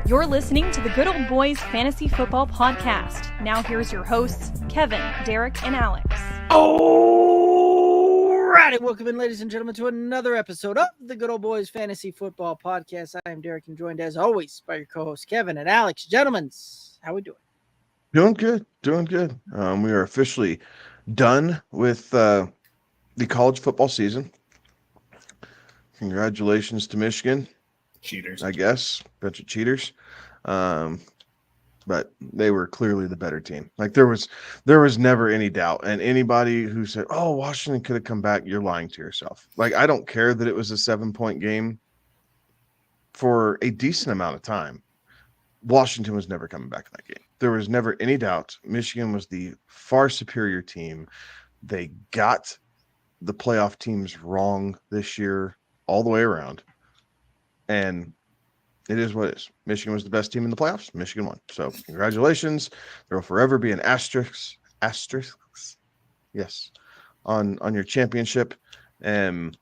You're listening to the Good Old Boys Fantasy Football Podcast. Now here's your hosts, Kevin, Derek, and Alex. Alrighty, welcome in, ladies and gentlemen, to another episode of the Good Old Boys Fantasy Football Podcast. I am Derek, and joined as always by your co-hosts Kevin and Alex. Gentlemen, how we doing? Doing good. We are officially done with the college football season. Congratulations to Michigan. Cheaters, I guess. Bunch of cheaters. But they were clearly the better team. Like there was never any doubt. And anybody who said, "Oh, Washington could have come back," you're lying to yourself. Like, I don't care that it was a 7-point game for a decent amount of time. Washington was never coming back in that game. There was never any doubt. Michigan was the far superior team. They got the playoff teams wrong this year all the way around. And it is what it is. Michigan was the best team in the playoffs. Michigan won. So congratulations. There will forever be an asterisk, yes, on your championship. And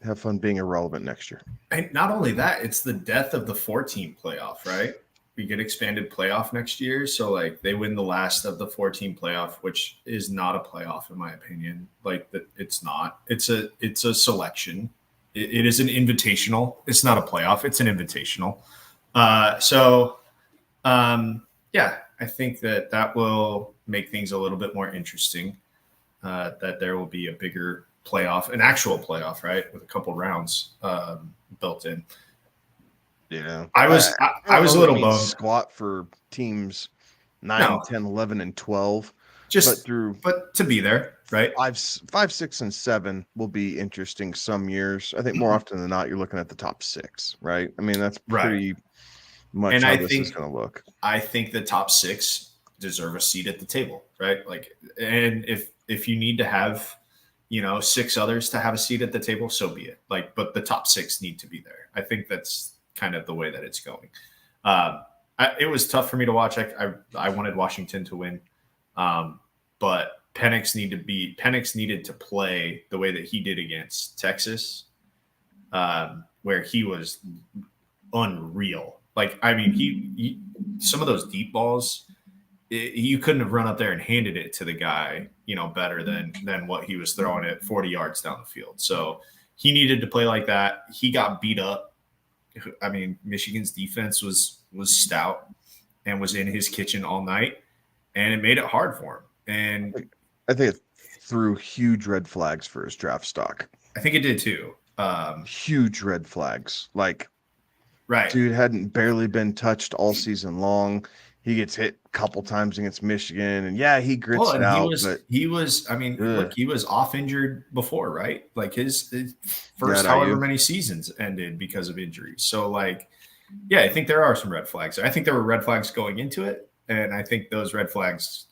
have fun being irrelevant next year. And not only that, it's the death of the 4-team playoff, right? We get expanded playoff next year. So, like, they win the last of the 4-team playoff, which is not a playoff, in my opinion. Like, it's not. It's a selection. It is an invitational. It's not a playoff. It's an invitational. Yeah, I think that will make things a little bit more interesting, that there will be a bigger playoff, an actual playoff, right, with a couple rounds built in. Yeah. I was a little bummed. Squat for teams 9, 10, 11, and 12. But to be there, right? 5, 6, and 7 will be interesting some years. I think more often than not, you're looking at the top 6, right? I mean, that's pretty much how this is going to look. I think the top 6 deserve a seat at the table, right? Like, and if you need to have, 6 others to have a seat at the table, so be it. Like, but the top 6 need to be there. I think that's kind of the way that it's going. It was tough for me to watch. I wanted Washington to win. But Penix needed to play the way that he did against Texas, where he was unreal. Like, I mean, he some of those deep balls, you couldn't have run up there and handed it to the guy, better than what he was throwing it 40 yards down the field. So he needed to play like that. He got beat up. I mean, Michigan's defense was stout and was in his kitchen all night, and it made it hard for him. And I think it threw huge red flags for his draft stock. I think it did too. Huge red flags. Like, right. Dude hadn't barely been touched all season long. He gets hit a couple times against Michigan, and he grits it out. He was off injured before, right? Like his first however many seasons ended because of injuries. So, like, I think there are some red flags. I think there were red flags going into it, and I think those red flags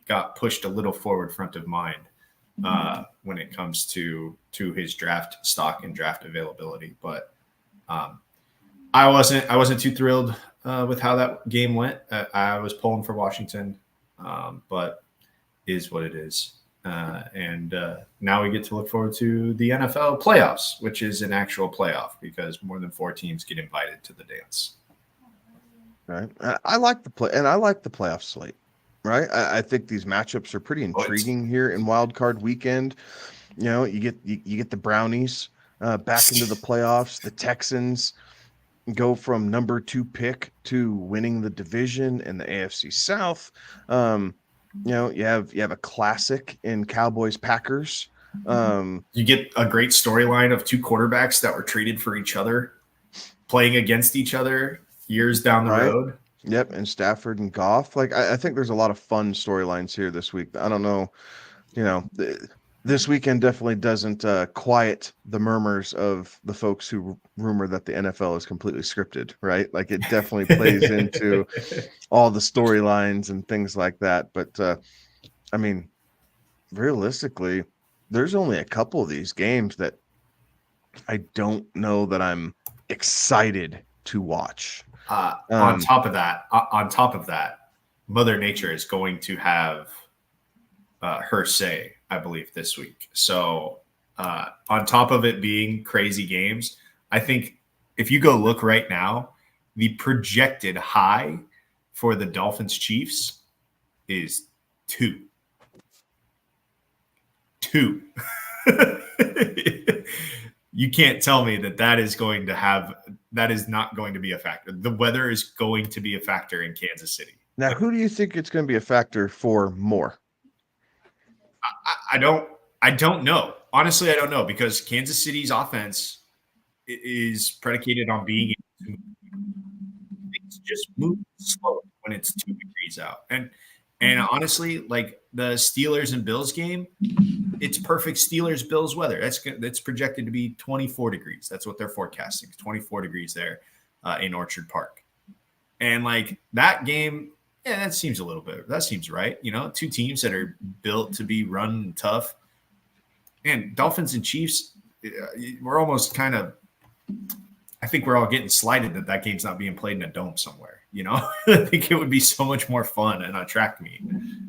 got pushed a little forward front of mind when it comes to his draft stock and draft availability. But I wasn't too thrilled with how that game went. I was pulling for Washington, but is what it is. And now we get to look forward to the NFL playoffs, which is an actual playoff because more than 4 teams get invited to the dance. Right. I like the playoff slate. Right. I think these matchups are pretty intriguing here in Wildcard weekend. You get the Brownies back into the playoffs. The Texans go from number 2 pick to winning the division in the AFC South. You have a classic in Cowboys Packers. You get a great storyline of 2 quarterbacks that were traded for each other, playing against each other years down the road. Yep, and Stafford and Goff. Like, I think there's a lot of fun storylines here this week. I don't know, this weekend definitely doesn't quiet the murmurs of the folks who rumor that the NFL is completely scripted, right? Like, it definitely plays into all the storylines and things like that. But, I mean, realistically, there's only a couple of these games that I don't know that I'm excited to watch. On top of that, Mother Nature is going to have her say, I believe, this week. So on top of it being crazy games, I think if you go look right now, the projected high for the Dolphins Chiefs is 2. 2. You can't tell me that is not going to be a factor. The weather is going to be a factor in Kansas City. Now, who do you think it's going to be a factor for more? I don't know. Honestly, I don't know, because Kansas City's offense is predicated on being able to things just move slow when it's 2 degrees out. And honestly, like the Steelers and Bills game, it's perfect Steelers-Bills weather. That's projected to be 24 degrees. That's what they're forecasting. 24 degrees there in Orchard Park. And like that game, yeah, that seems right. You know, 2 teams that are built to be run tough. And Dolphins and Chiefs, we're almost kind of, I think we're all getting slighted that game's not being played in a dome somewhere. You know, I think it would be so much more fun and attract me.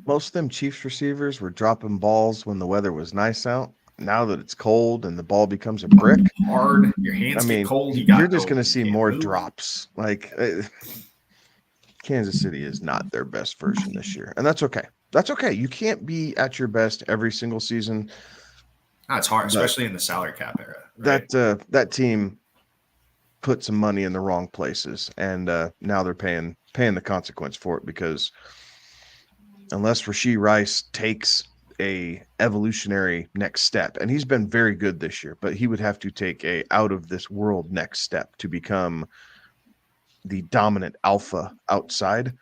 Most of them Chiefs receivers were dropping balls when the weather was nice out. Now that it's cold and the ball becomes a brick, hard, your hands get cold. You're just going to see more drops. Like Kansas City is not their best version this year, and that's okay. That's okay. You can't be at your best every single season. It's hard, especially in the salary cap era. Right? That team put some money in the wrong places, and now they're paying the consequence for it, because unless Rashee Rice takes a evolutionary next step, and he's been very good this year, but he would have to take a out of this world next step to become the dominant alpha outside.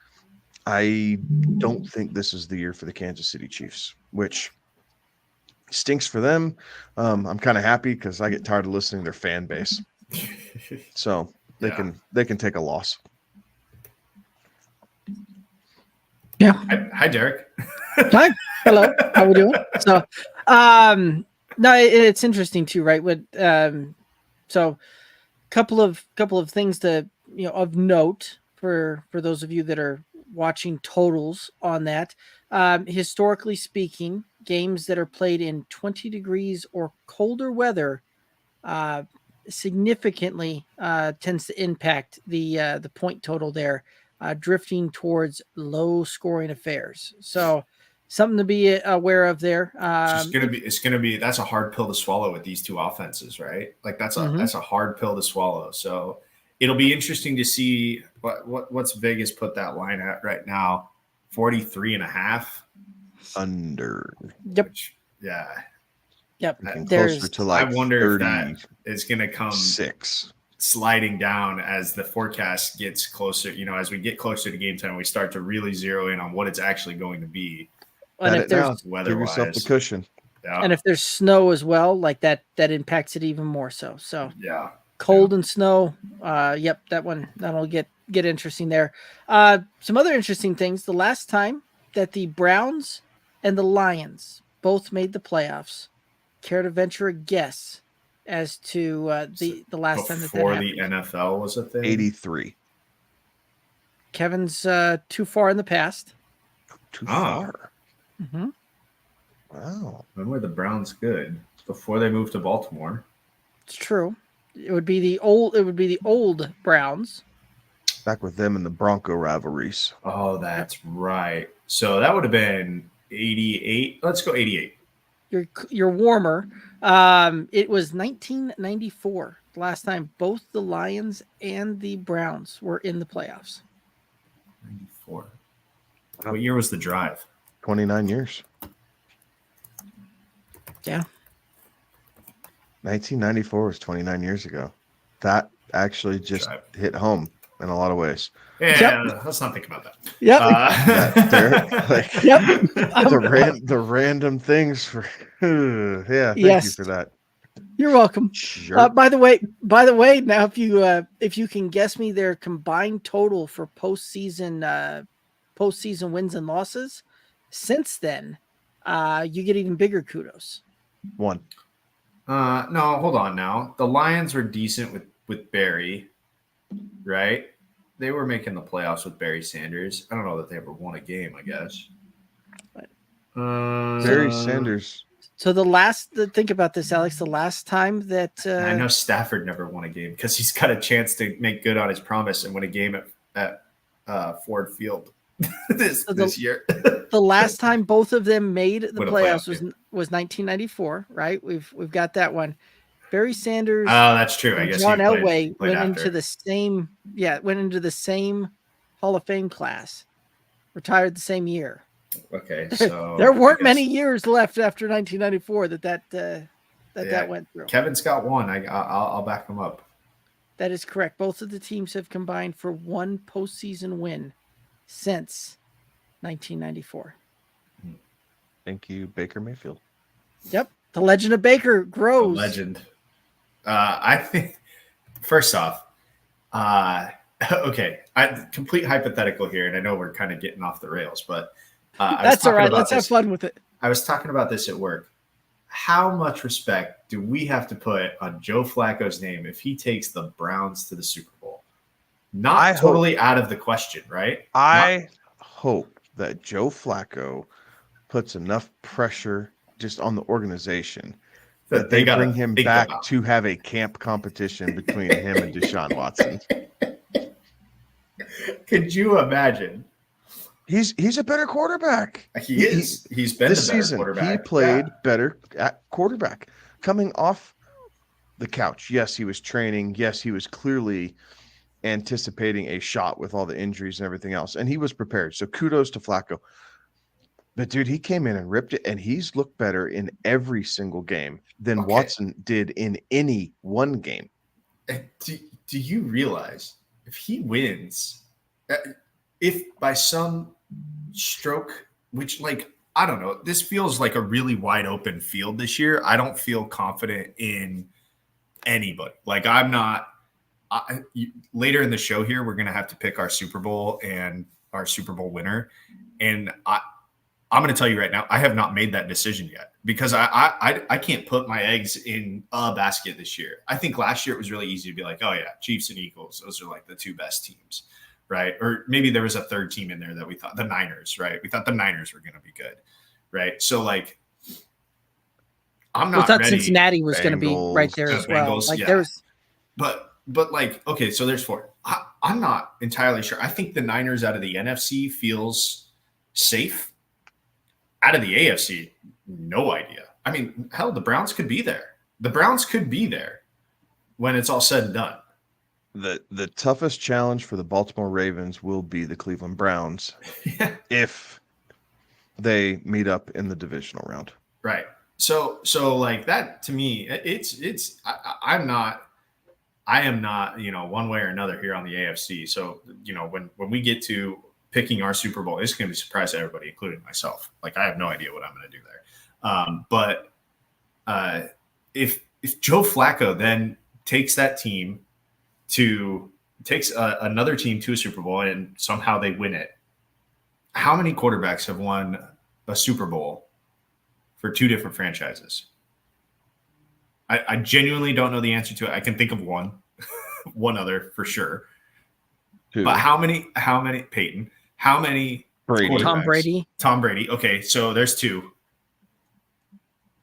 I don't think this is the year for the Kansas City Chiefs, which stinks for them. I'm kind of happy because I get tired of listening to their fan base. So they can take a loss. Yeah. Hi, Derek. Hi. Hello. How we doing? So, no, it's interesting too, right? So, couple of things to of note for those of you that are watching totals on that. Historically speaking, games that are played in 20 degrees or colder weather significantly tends to impact the point total there, drifting towards low scoring affairs. So something to be aware of there. It's gonna be that's a hard pill to swallow with these 2 offenses, right? Like that's a hard pill to swallow. So it'll be interesting to see what's Vegas put that line at right now. 43.5 under. Yep. Which, yeah. Yep. Closer to like I wonder if that is going to come 6 sliding down as the forecast gets closer. You know, as we get closer to game time, we start to really zero in on what it's actually going to be. And if there's weather, give yourself the cushion. Yeah. And if there's snow as well, like that impacts it even more so. So yeah, cold and snow. Yep, that'll get interesting there. Some other interesting things. The last time that the Browns and the Lions both made the playoffs, care to venture a guess as to the last time that before happened? The NFL was a thing? 83. Kevin's too far in the past. Too far. Mm-hmm. Wow. When were the Browns good? Before they moved to Baltimore. It's true. It would be the old Browns. Back with them in the Bronco rivalries. Oh, that's right. So that would have been 88. Let's go 88. You're warmer. It was 1994, the last time both the Lions and the Browns were in the playoffs. 94. What year was the drive? 29 years. Yeah. 1994 was 29 years ago. That actually just hit home in a lot of ways. Yeah, let's not think about that. Yep. The random things for thank you for that. You're welcome. Sure. By the way, now if you can guess me their combined total for postseason wins and losses since then, you get even bigger kudos. 1. No, hold on now. The Lions were decent with Barry, right? They were making the playoffs with Barry Sanders. I don't know that they ever won a game, I guess. Barry Sanders So think about this, Alex. The last time that I know Stafford never won a game because he's got a chance to make good on his promise and win a game at Ford Field this year. The last time both of them made the Win a playoffs playoff was 1994, right? We've got that one. Barry Sanders. Oh, that's true. I and guess John he Elway played went after. into the same Hall of Fame class. Retired the same year. Okay, so there weren't many years left after 1994 that went through. Kevin's got one. I'll back him up. That is correct. Both of the teams have combined for one postseason win since 1994. Thank you, Baker Mayfield. Yep, the legend of Baker grows. The legend. I think. First off, okay, complete hypothetical here, and I know we're kind of getting off the rails, but that's all right. Let's have fun with it. I was talking about this at work. How much respect do we have to put on Joe Flacco's name if he takes the Browns to the Super Bowl? Not totally out of the question, right? I hope that Joe Flacco puts enough pressure just on the organization that they bring him back to have a camp competition between him and Deshaun Watson. Could you imagine? He's a better quarterback. He is. He's been this the better season. quarterback. He played better at quarterback. Coming off the couch, yes, he was training. Yes, he was clearly anticipating a shot with all the injuries and everything else, and he was prepared. So kudos to Flacco. But dude, he came in and ripped it, and he's looked better in every single game than Watson did in any one game. Do you realize if he wins, if by some stroke, which I don't know, this feels like a really wide open field this year. I don't feel confident in anybody. Later in the show here, we're going to have to pick our Super Bowl and our Super Bowl winner. And I'm going to tell you right now, I have not made that decision yet because I can't put my eggs in a basket this year. I think last year it was really easy to be like, oh yeah, Chiefs and Eagles, those are the two best teams, right? Or maybe there was a third team in there that we thought, the Niners, right? We thought the Niners were going to be good, right? So I'm not ready. Cincinnati was going to be right there as well. Bengals, there's, but okay, so there's four. I'm not entirely sure. I think the Niners out of the NFC feels safe. Out of the AFC, no idea. I mean, hell, the Browns could be there. The Browns could be there when it's all said and done. The toughest challenge for the Baltimore Ravens will be the Cleveland Browns if they meet up in the divisional round. Right. So that to me, I am not, one way or another here on the AFC. So, when we get to picking our Super Bowl, it's going to be a surprise to everybody, including myself. I have no idea what I'm going to do there. But if Joe Flacco then takes that team takes another team to a Super Bowl and somehow they win it, how many quarterbacks have won a Super Bowl for two different franchises? I genuinely don't know the answer to it. I can think of one other for sure. Two. But how many Peyton? How many Brady. Tom Brady. Okay, so there's two.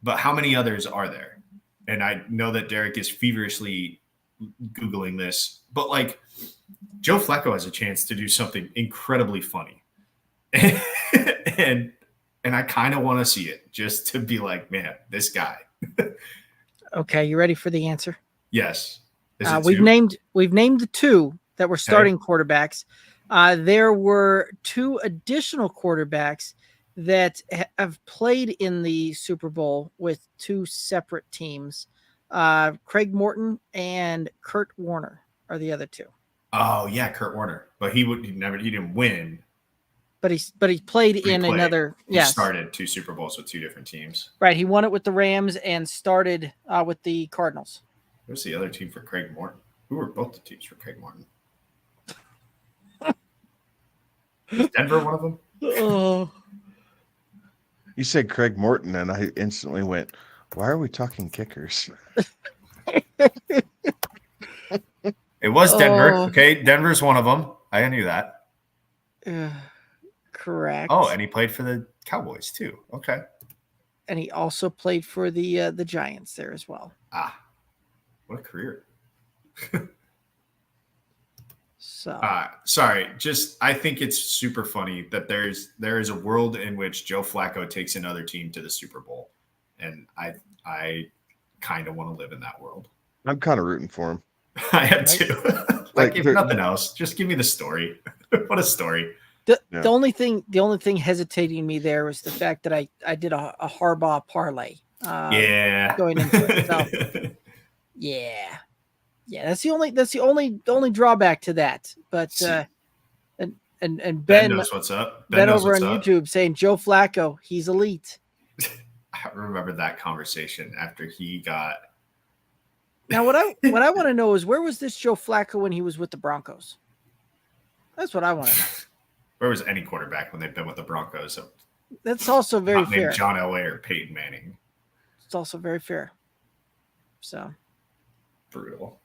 But how many others are there? And I know that Derek is feverishly Googling this, but Joe Flacco has a chance to do something incredibly funny. and I kind of want to see it just to be like, man, this guy. Okay, you ready for the answer? Yes. We've named the two that were starting quarterbacks. There were two additional quarterbacks that have played in the Super Bowl with two separate teams. Craig Morton and Kurt Warner are the other two. Oh yeah, Kurt Warner, but he didn't win. But he played in another. He started two Super Bowls with two different teams. Right, he won it with the Rams and started with the Cardinals. Who's the other team for Craig Morton? Who were both the teams for Craig Morton? Is Denver one of them? Oh. You said Craig Morton, and I instantly went, why are we talking kickers? It was Denver. Okay, Denver's one of them. I knew that. Correct. Oh, and he played for the Cowboys too. Okay. and he also played for the Giants there as well. Ah, what a career. So sorry, just I think it's super funny that there is a world in which Joe Flacco takes another team to the Super Bowl, and I kind of want to live in that world. I'm kind of rooting for him. I am too. like if nothing else, just give me the story. What a story. The only thing hesitating me there was the fact that I did a Harbaugh parlay. Going into it. So, yeah. That's the only drawback to that. But and Ben knows what's up. Ben over on YouTube saying Joe Flacco, he's elite. I remember that conversation after he got. Now what I want to know is, where was this Joe Flacco when he was with the Broncos? That's what I want to know. Where was any quarterback when they've been with the Broncos? That's also very fair. John Elway or Peyton Manning. It's also very fair. So brutal.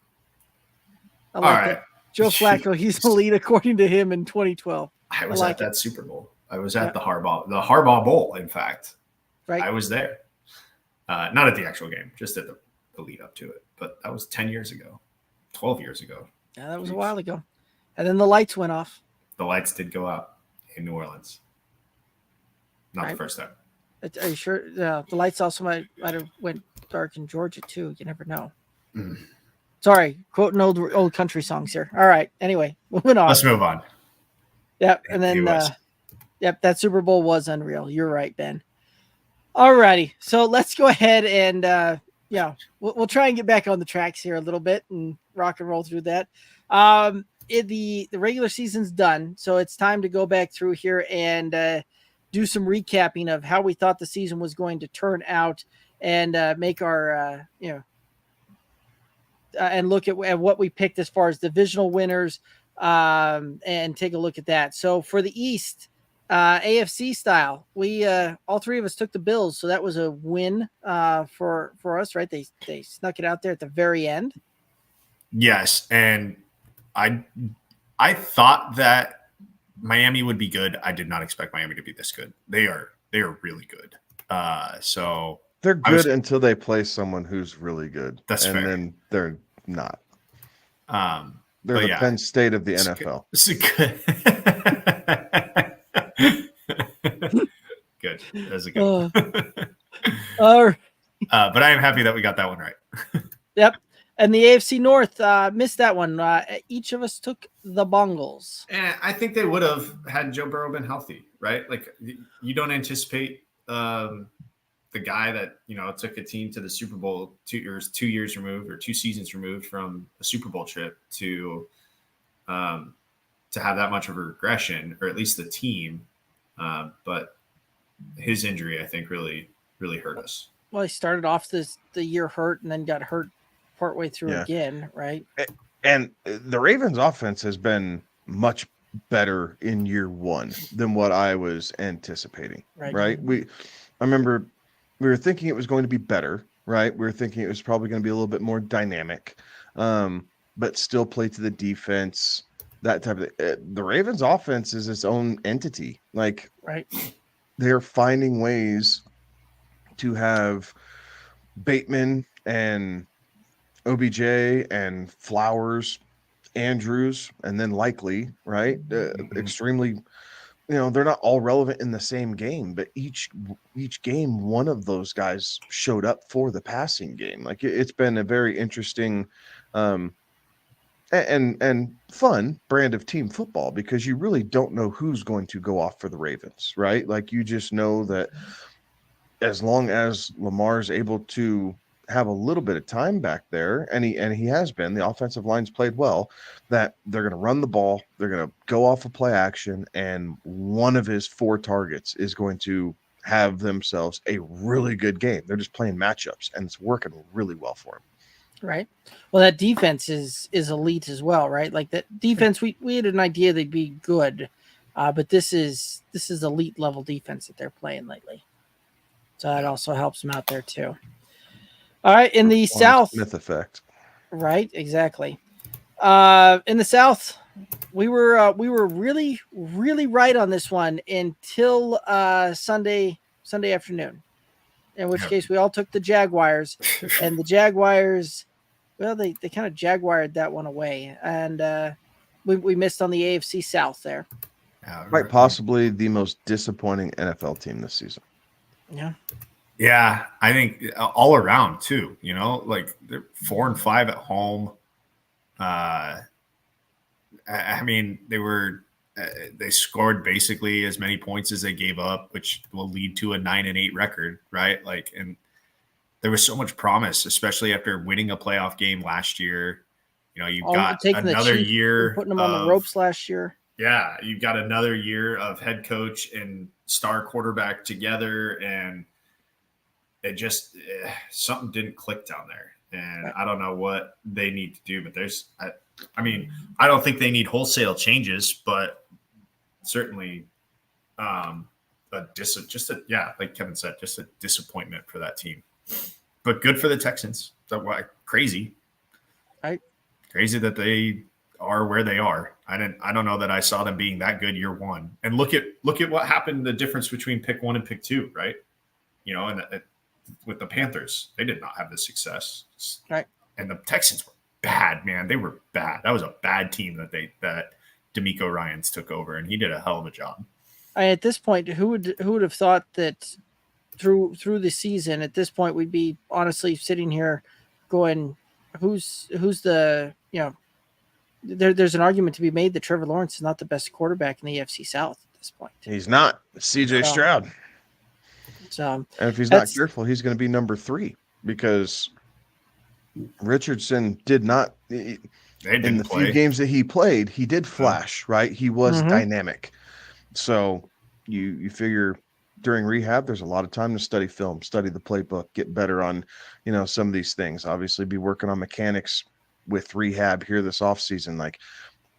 I like it. Joe Flacco, he's elite according to him in 2012. I was at that Super Bowl. I was at the Harbaugh Bowl, in fact. Right. I was there. Not at the actual game, just at the lead up to it. But that was 10 years ago, 12 years ago. Yeah, that was a while ago. And then the lights went off. The lights did go out in New Orleans. Not the first time. Are you sure? The lights also might have went dark in Georgia too. You never know. Mm. Sorry, quoting old country songs here. All right. Anyway, moving on. Let's move on. Yep. And then, that Super Bowl was unreal. You're right, Ben. All righty. So let's go ahead and, we'll try and get back on the tracks here a little bit and rock and roll through that. The regular season's done, so it's time to go back through here and do some recapping of how we thought the season was going to turn out, and make our and look at what we picked as far as divisional winners, and take a look at that. So for the East, AFC style, we all three of us took the Bills, so that was a win for us, right? They snuck it out there at the very end. Yes, and I thought that Miami would be good. I did not expect Miami to be this good. They are really good. So they're good until they play someone who's really good. That's fair. And then they're not. They're the Penn State of the NFL. Good. That's a good one. But I am happy that we got that one right. Yep. And the AFC North missed that one. Each of us took the Bengals. And I think they would have had Joe Burrow been healthy, right? Like, you don't anticipate the guy that, took a team to the Super Bowl 2 years removed, or 2 seasons removed from a Super Bowl trip to have that much of a regression, or at least the team. But his injury, I think, really, really hurt us. Well, he started off the year hurt and then got hurt partway through again, right? And the Ravens offense has been much better in year one than what I was anticipating, right? I remember we were thinking it was going to be better, right? We were thinking it was probably going to be a little bit more dynamic, but still play to the defense, that type of thing. The Ravens offense is its own entity. Like, they're finding ways to have Bateman and OBJ and Flowers, Andrews, and then Likely, right? Extremely, they're not all relevant in the same game, but each game, one of those guys showed up for the passing game. Like, it's been a very interesting and fun brand of team football, because you really don't know who's going to go off for the Ravens, right? Like, you just know that as long as Lamar's able to have a little bit of time back there, and he has been, the offensive line's played well, that they're going to run the ball, they're going to go off of play action, and one of his 4 targets is going to have themselves a really good game. They're just playing matchups, and it's working really well for him. Right. Well, that defense is elite as well, right? Like, that defense, we had an idea they'd be good, but this is elite level defense that they're playing lately. So that also helps them out there too. All right, in the South, Smith effect. Right, exactly. In the South, we were really, really right on this one until Sunday afternoon. in which case we all took the Jaguars, and the Jaguars, well, they kind of jaguared that one away, and we missed on the AFC South there. Quite possibly the most disappointing NFL team this season. Yeah. Yeah, I think all around too. You know, like they're 4-5 at home. I mean, they scored basically as many points as they gave up, which will lead to a 9-8 record, right? Like, and there was so much promise, especially after winning a playoff game last year. You know, you've got another year, putting them on the ropes last year. Yeah, you've got another year of head coach and star quarterback together, and it just something didn't click down there, and I don't know what they need to do. But I mean, I don't think they need wholesale changes, but certainly, like Kevin said, just a disappointment for that team. But good for the Texans. Crazy, right? Crazy that they are where they are. I don't know that I saw them being that good year one. And look at what happened. The difference between pick 1 and pick 2, right? You know, and with the Panthers, they did not have the success, right? And the Texans were bad, man. They were bad. That was a bad team that D'Amico Ryans took over, and he did a hell of a job. At this point, who would have thought that through the season, at this point, we'd be honestly sitting here going, who's the, you know, there's an argument to be made that Trevor Lawrence is not the best quarterback in the AFC South at this point. He's not. CJ Stroud. So, and if he's not careful, he's going to be number 3 because Richardson did not. In the few games that he played, he did flash, right? He was dynamic. So you figure during rehab, there's a lot of time to study film, study the playbook, get better on, you know, some of these things. Obviously, be working on mechanics with rehab here this offseason. Like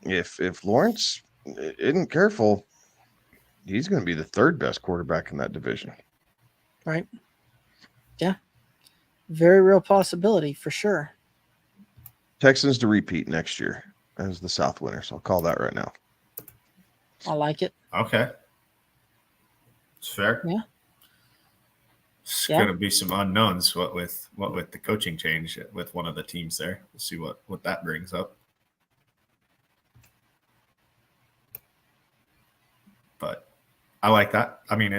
if Lawrence isn't careful, he's going to be the 3rd best quarterback in that division. Right. Yeah. Very real possibility for sure. Texans to repeat next year as the South winners. I'll call that right now. I like it. Okay. It's fair. Yeah. It's going to be some unknowns what with the coaching change with one of the teams there. We'll see what that brings up. But I like that. I mean,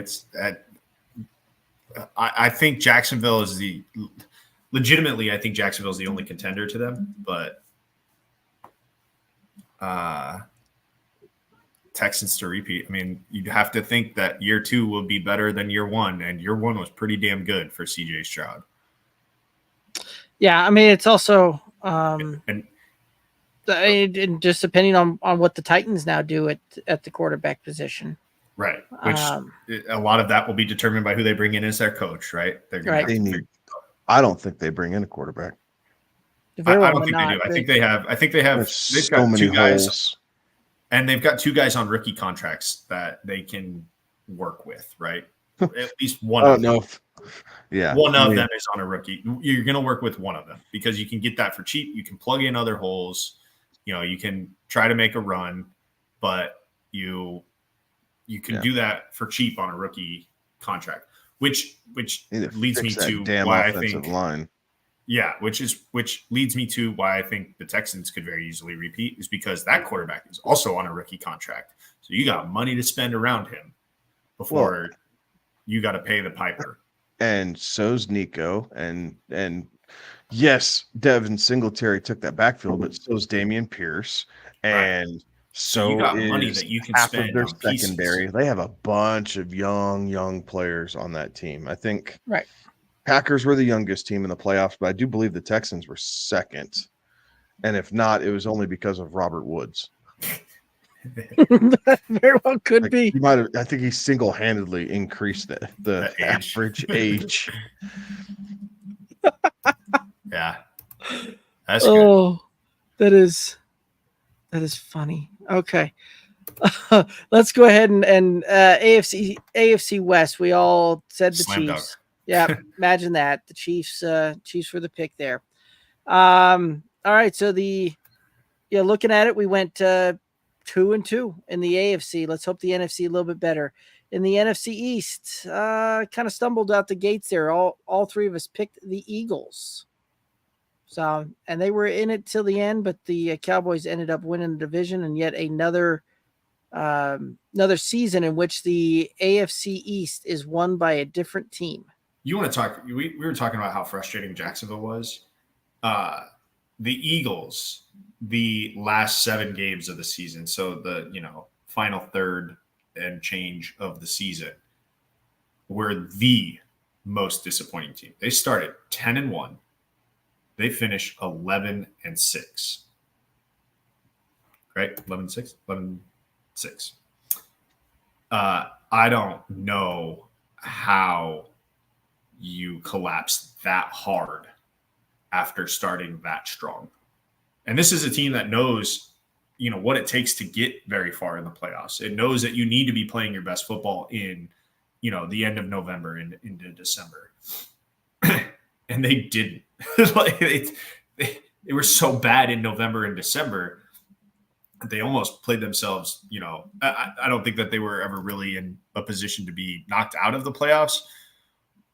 I think Jacksonville is legitimately, I think Jacksonville is the only contender to them, but Texans to repeat. I mean, you'd have to think that year 2 will be better than year 1, and year 1 was pretty damn good for CJ Stroud. Yeah, I mean, it's also and just depending on what the Titans now do at the quarterback position. Right. Which a lot of that will be determined by who they bring in as their coach, right? They're going to have I don't think they bring in a quarterback. I don't think they do. I think they have they've got 2 guys, and they've got 2 guys on rookie contracts that they can work with, right? At least one of them. One of them is on a rookie. You're going to work with one of them because you can get that for cheap. You can plug in other holes. You know, you can try to make a run, but you can do that for cheap on a rookie contract, which leads me to why I think line. Yeah, which leads me to why I think the Texans could very easily repeat is because that quarterback is also on a rookie contract. So you got money to spend around him before you got to pay the piper. And so's Nico. And yes, Devin Singletary took that backfield, but so's Damian Pierce. And so you got money that you can spend their on secondary. They have a bunch of young players on that team. I think right. Packers were the youngest team in the playoffs, but I do believe the Texans were second. And if not, it was only because of Robert Woods. That very well could be. He might have. I think he single-handedly increased the average age. Yeah, that's good. That is funny. Okay, let's go ahead and AFC West. We all said the Slam Chiefs. dunk. Yeah, imagine that. The Chiefs were the pick there. All right, so looking at it, we went 2-2 in the AFC. Let's hope the NFC a little bit better. In the NFC East, kind of stumbled out the gates there. All three of us picked the Eagles. So, and they were in it till the end, but the Cowboys ended up winning the division, and yet another season in which the AFC East is won by a different team. You want to talk? We were talking about how frustrating Jacksonville was. The Eagles, the last 7 games of the season, so the final third and change of the season, were the most disappointing team. They started 10-1. They finished 11-6. Right? 11-6? 11-6. I don't know how you collapsed that hard after starting that strong. And this is a team that knows, what it takes to get very far in the playoffs. It knows that you need to be playing your best football in, the end of November and into December. And they didn't. They were so bad in November and December. They almost played themselves, I don't think that they were ever really in a position to be knocked out of the playoffs,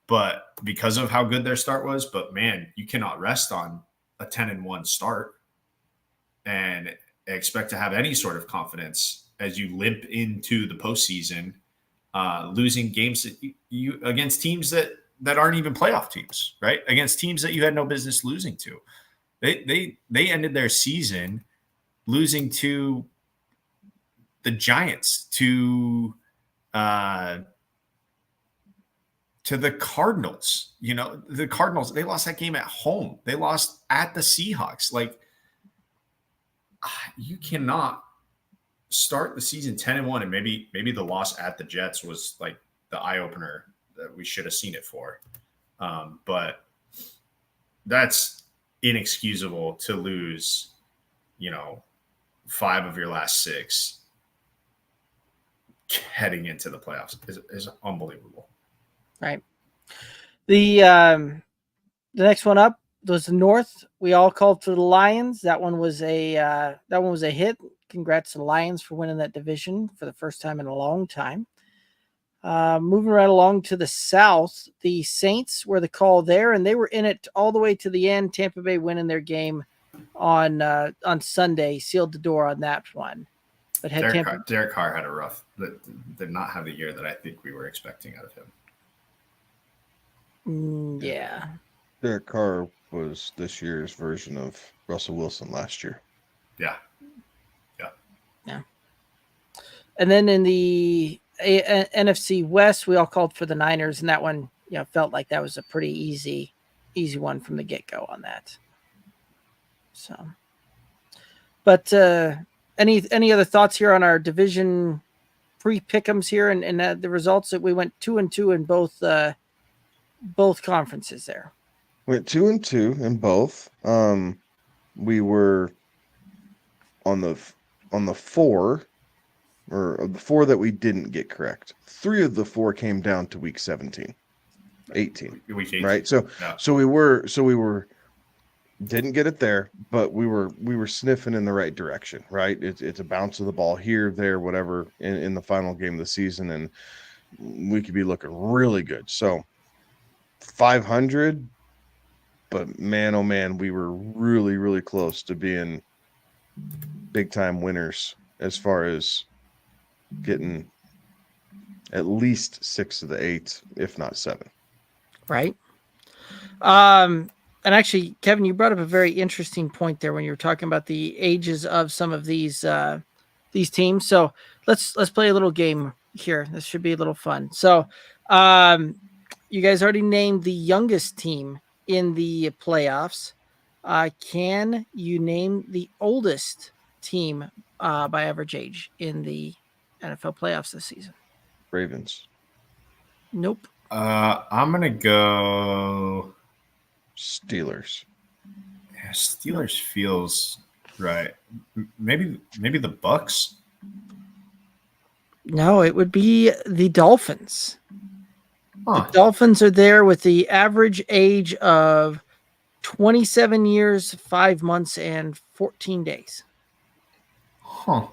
but because of how good their start was. But man, you cannot rest on a 10-1 start and expect to have any sort of confidence as you limp into the postseason, losing games that you against teams that aren't even playoff teams, right? Against teams that you had no business losing to. They ended their season losing to the Giants, to the Cardinals. The Cardinals, they lost that game at home. They lost at the Seahawks. You cannot start the season 10-1, and maybe the loss at the Jets was like the eye opener that we should have seen it for. But that's inexcusable to lose, 5 of your last 6 heading into the playoffs is unbelievable. Right. The next one up was the North. We all called for the Lions. That one was a hit. Congrats to the Lions for winning that division for the first time in a long time. Moving right along to the South, the Saints were the call there, and they were in it all the way to the end. Tampa Bay winning their game on Sunday sealed the door on that one. But Derek Carr had a rough. Did not have the year that I think we were expecting out of him. Yeah. Derek Carr was this year's version of Russell Wilson last year. Yeah. And then in the NFC West, we all called for the Niners, and that one, felt like that was a pretty easy one from the get-go on that. So, but any other thoughts here on our division pre-pick'ems here and the results that we went 2-2 in both conferences there? Went 2-2 in both. We were on the 4. Or of the 4 that we didn't get correct, 3 of the 4 came down to week 17, 18, week 18. Right? So we were didn't get it there, but we were sniffing in the right direction, right? It's a bounce of the ball here, there, whatever in the final game of the season, and we could be looking really good. So 500, but man, oh man, we were really, really close to being big time winners as far as getting at least 6 of the 8, if not 7. Right. And actually, Kevin, you brought up a very interesting point there when you were talking about the ages of some of these teams. So let's play a little game here. This should be a little fun. So you guys already named the youngest team in the playoffs. Can you name the oldest team by average age in the NFL playoffs this season? Ravens. Nope. I'm gonna go Steelers. Yeah, Steelers feels right. Maybe the Bucks. No, it would be the Dolphins. Huh. The Dolphins are there with the average age of 27 years, 5 months, and 14 days. Huh.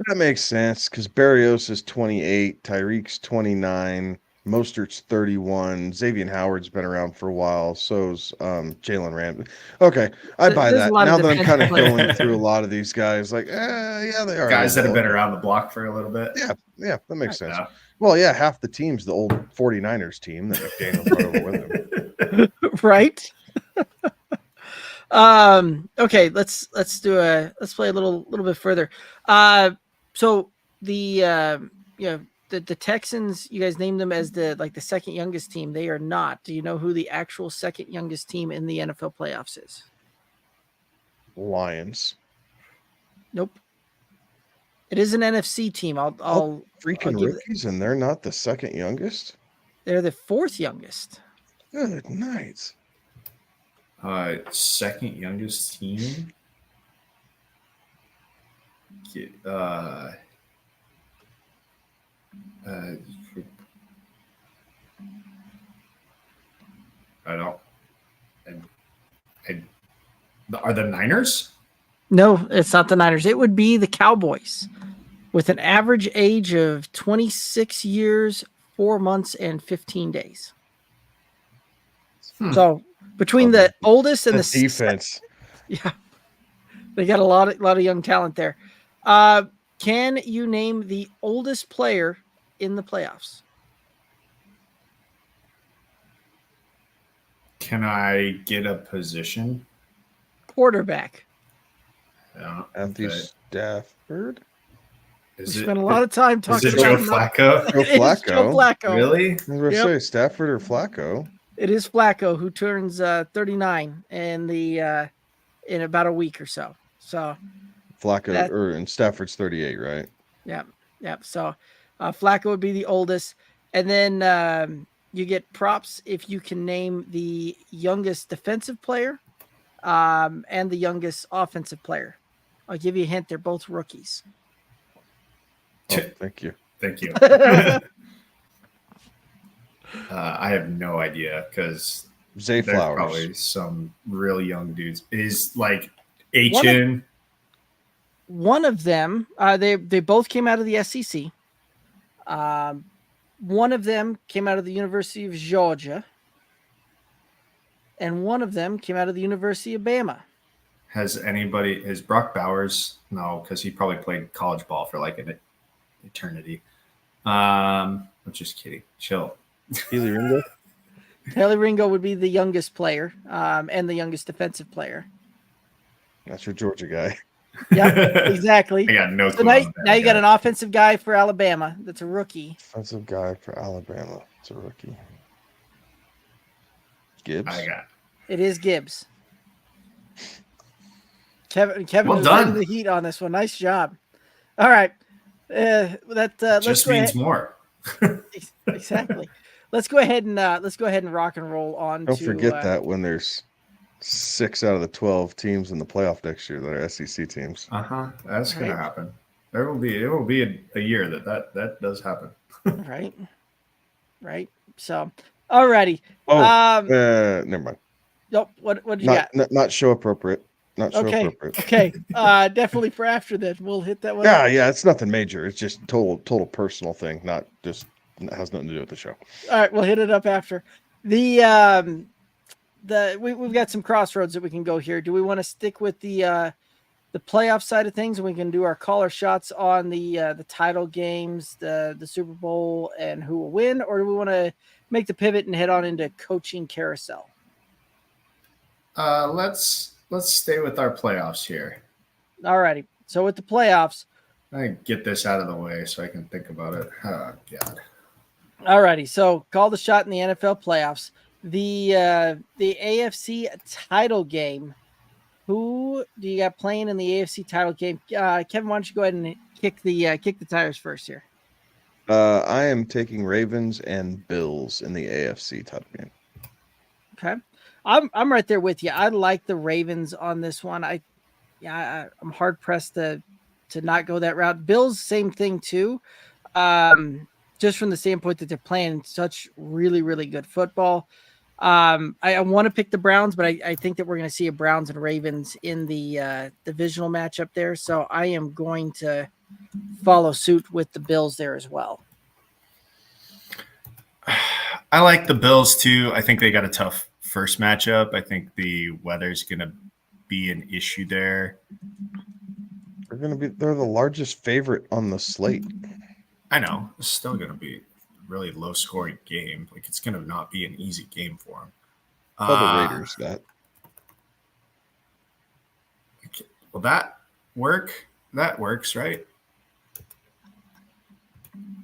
That makes sense because Barrios is 28, Tyreek's 29, Mostert's 31, Xavier Howard's been around for a while. So's Jalen Ramsey. Okay, I buy There's a that. lot Now of that I'm kind of defensive going players. through a lot of these guys, like, yeah, they are Guys that have been well. around the block for a little bit. Yeah, that makes sense. Yeah. Well, yeah, half the team's the old 49ers team that McDaniel brought over with him. Right. Okay, let's play a little bit further. So the the Texans, you guys named them as the second youngest team. They are not. Do you know who the actual second youngest team in the NFL playoffs is? Lions. Nope. It is an NFC team. I'll freaking give rookies, and they're not the second youngest. They're the fourth youngest. Good night. Second youngest team. I don't. Are the Niners? No, it's not the Niners. It would be the Cowboys, with an average age of 26 years, 4 months, and 15 days. So between the oldest and the defense, yeah, they got a lot of young talent there. Can you name the oldest player in the playoffs? Can I get a position? Quarterback. Yeah. Matthew Stafford. We spent a lot of time talking is it about Joe Flacco? Joe Flacco. Joe Flacco. Really? I was going to say Stafford or Flacco. It is Flacco, who turns 39 in about a week or so. So Flacco and Stafford's 38, right? Yeah. So Flacco would be the oldest, and then you get props if you can name the youngest defensive player and the youngest offensive player. I'll give you a hint. They're both rookies. Oh, thank you. Thank you. I have no idea because Zay there's Flowers. probably some real young dudes. Is like H.N. One of them, they both came out of the SEC. One of them came out of the University of Georgia. And one of them came out of the University of Bama. Has Brock Bowers? No, because he probably played college ball for like an eternity. I'm just kidding. Chill. Haley Ringo. Haley Ringo would be the youngest player and the youngest defensive player. That's your Georgia guy. Yeah, exactly. I got no clue. So now you got an offensive guy for Alabama that's a rookie. Offensive guy for Alabama. It's a rookie. Gibbs. It is Gibbs. Kevin well was done. bringing the heat on this one. Nice job. All right. Just means more. Exactly. Let's go ahead and rock and roll on. Don't forget that when there's 6 out of the 12 teams in the playoff next year that are SEC teams. That's going to happen. It will be a year that does happen. Right. So, alrighty. Never mind. Nope. What did you got? Not show appropriate. Not show appropriate. Okay. Definitely for after that. We'll hit that one. Yeah. It's nothing major. It's just total personal thing. Not just has nothing to do with the show. All right, we'll hit it up after. We've got some crossroads that we can go here. Do we want to stick with the playoff side of things, and we can do our caller shots on the title games, the Super Bowl, and who will win, or do we want to make the pivot and head on into coaching carousel? Let's stay with our playoffs here. All righty. So with the playoffs, I get this out of the way so I can think about it. Oh God. All righty. So call the shot in the NFL playoffs. The AFC title game. Who do you got playing in the AFC title game? Kevin, why don't you go ahead and kick the tires first here? I am taking Ravens and Bills in the AFC title game. Okay. I'm right there with you. I like the Ravens on this one. I'm hard pressed to not go that route. Bills, same thing too. Just from the standpoint that they're playing such really, really good football. I want to pick the Browns, but I think that we're going to see a Browns and Ravens in the divisional matchup there. So I am going to follow suit with the Bills there as well. I like the Bills too. I think they got a tough first matchup. I think the weather's going to be an issue there. They're the largest favorite on the slate. I know. It's still going to be a really low scoring game. Like, it's going to not be an easy game for them. Tell the Raiders that. Will that work? That works, right?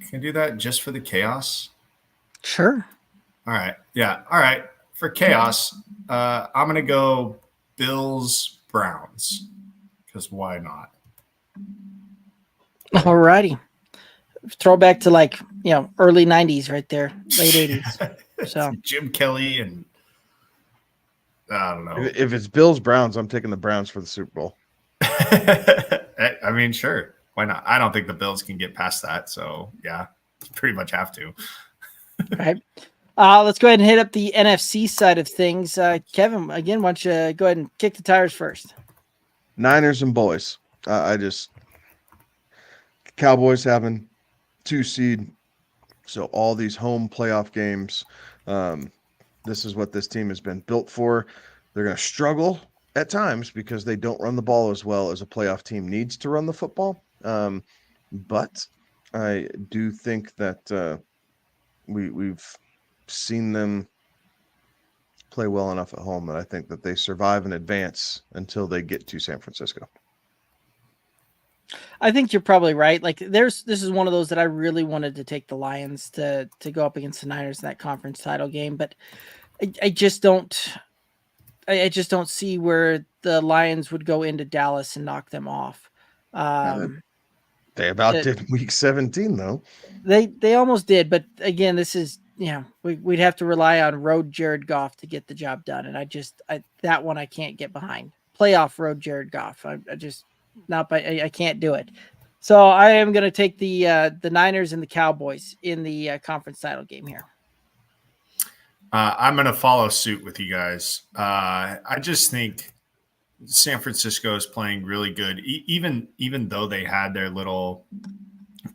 Can I do that just for the chaos? Sure. All right. Yeah. All right. For chaos, I'm going to go Bills Browns, because why not? All righty. Throwback to early 90s right there, late 80s. So Jim Kelly and I don't know. If it's Bills Browns, I'm taking the Browns for the Super Bowl. I mean, sure. Why not? I don't think the Bills can get past that. So, yeah, pretty much have to. All right. Let's go ahead and hit up the NFC side of things. Kevin, again, why don't you go ahead and kick the tires first? Niners and boys. Cowboys having 2 seed. So all these home playoff games, this is what this team has been built for. They're going to struggle at times because they don't run the ball as well as a playoff team needs to run the football. But I do think that we've seen them play well enough at home that I think that they survive and advance until they get to San Francisco. I think you're probably right. This is one of those that I really wanted to take the Lions to go up against the Niners in that conference title game, but I just don't see where the Lions would go into Dallas and knock them off. They about did week 17 though. They almost did, but again, this is we'd have to rely on road Jared Goff to get the job done, and that one I can't get behind. Playoff road Jared Goff, I can't do it. So I am going to take the Niners and the Cowboys in the conference title game here. I'm going to follow suit with you guys. I just think San Francisco is playing really good, even though they had their little